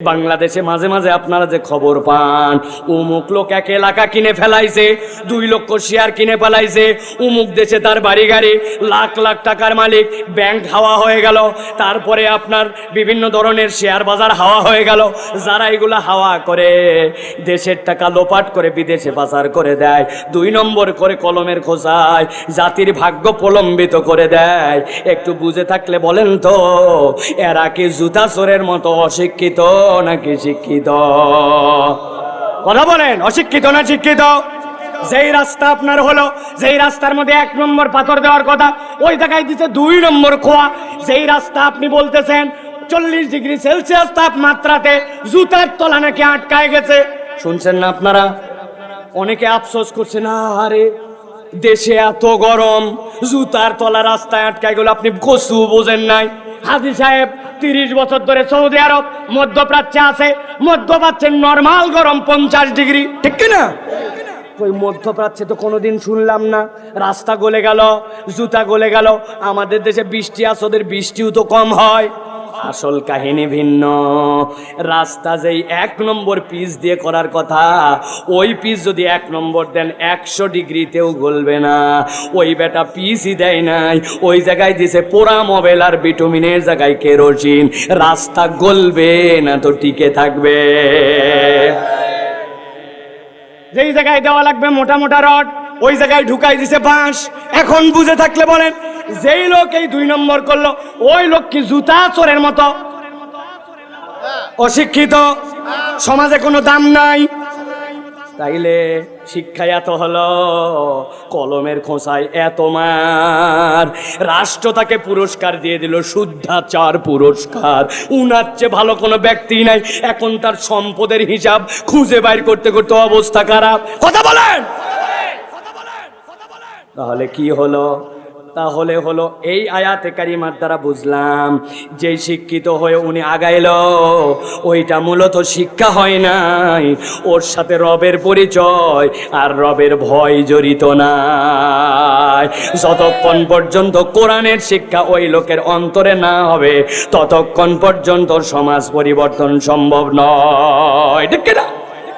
বাংলাদেশে মাঝে মাঝে আপনারা যে খবর পান, অমুক লোক এক এলাকা কিনে ফেলাইছে, 2 লক্ষ শেয়ার কিনে ফেলাইছে, অমুক দেশে তার বাড়ি গাড়ি, লাখ লাখ টাকার মালিক, ব্যাংক হাওয়া হয়ে গেল, তারপরে আপনার বিভিন্ন ধরনের শেয়ার বাজার হাওয়া হয়ে গেল। যারা এগুলো হাওয়া করে দেশের টাকা লোপাট করে বিদেশে পাচার করে দেয়, 2 নম্বর করে কলমের খোঁচায় জাতির ভাগ্য প্রলম্বিত করে দেয়। একটু বুঝে থাকলে বলেন তো, এরা কি জুতা চোরের মতো অশিক্ষিত নাকি শিক্ষিত? কথা বলেন, অশিক্ষিত না শিক্ষিত? যেই রাস্তা আপনার হলো, যেই রাস্তার মধ্যে 1 নম্বর পাথর দেওয়ার কথা, ওই জায়গায় দিচ্ছে 2 নম্বর খোয়া। যেই রাস্তা আপনি বলতেছেন 40 ডিগ্রি সেলসিয়াস তাপমাত্রাতে জুতার তলা নাকি আটকায় গেছে, শুনছেন না আপনারা? অনেকে আফসোস করছে, না আরে দেশে এত গরম, জুতার তলা রাস্তায় আটকায় গেল। আপনি কসু বোঝেন নাই। হাজী সাহেব 30 বছর ধরে সৌদি আরব মধ্যপ্রাচ্যে আছে, মধ্যপ্রাচ্যের নরমাল গরম 50 ডিগ্রি, ঠিক কিনা? ওই মধ্যপ্রাচ্যে তো কোনোদিন শুনলাম না রাস্তা গলে গেল, জুতা গলে গেল। আমাদের দেশে বৃষ্টি আছে, ওদের বৃষ্টিও তো কম হয়। আসল কাহিনী ভিন্ন। রাস্তা যেই 1 নম্বর পিচ দিয়ে করার কথা, ওই পিচ যদি 1 নম্বর দেন 100 ডিগ্রিতেও গলবে না। ওই বেটা পিচই দেয় নাই, ওই জায়গায় দিছে পোড়া মোবাইল আর ভিটামিনের জায়গায় কেরোসিন। রাস্তা গলবে না তো টিকে থাকবে। যেই জায়গায় দেওয়া লাগবে মোটা মোটা রড, ওই জায়গায় ঢুকাই দিছে বাঁশ। এখন বুঝে থাকলে বলেন, যেই লোক এই 2 নম্বর করলো, ওই লোক কি জুতা চোরের মতো অশিক্ষিত? সমাজে কোনো দাম নাই। তাইলে শিক্ষা এত হলো, কলমের খোঁচায় এত মার, রাষ্ট্র তাকে পুরস্কার দিয়ে দিল, শুদ্ধাচার পুরস্কার। উনার চেয়ে ভালো কোনো ব্যক্তি নাই। এখন তার সম্পদের হিসাব খুঁজে বাইর করতে করতে অবস্থা খারাপ। কথা বলেন। তাহলে কি হলো? তাহলে হলো এই আয়াতে কারিমার দ্বারা বুঝলাম, যে শিক্ষিত হয়ে উনি আগাইলো, ওইটা মূলত শিক্ষা হয় নাই, ওর সাথে রবের পরিচয় আর রবের ভয় জড়িত নাই। যতক্ষণ পর্যন্ত কোরআনের শিক্ষা ওই লোকের অন্তরে না হবে, ততক্ষণ পর্যন্ত সমাজ পরিবর্তন সম্ভব নয়, ঠিক কিনা?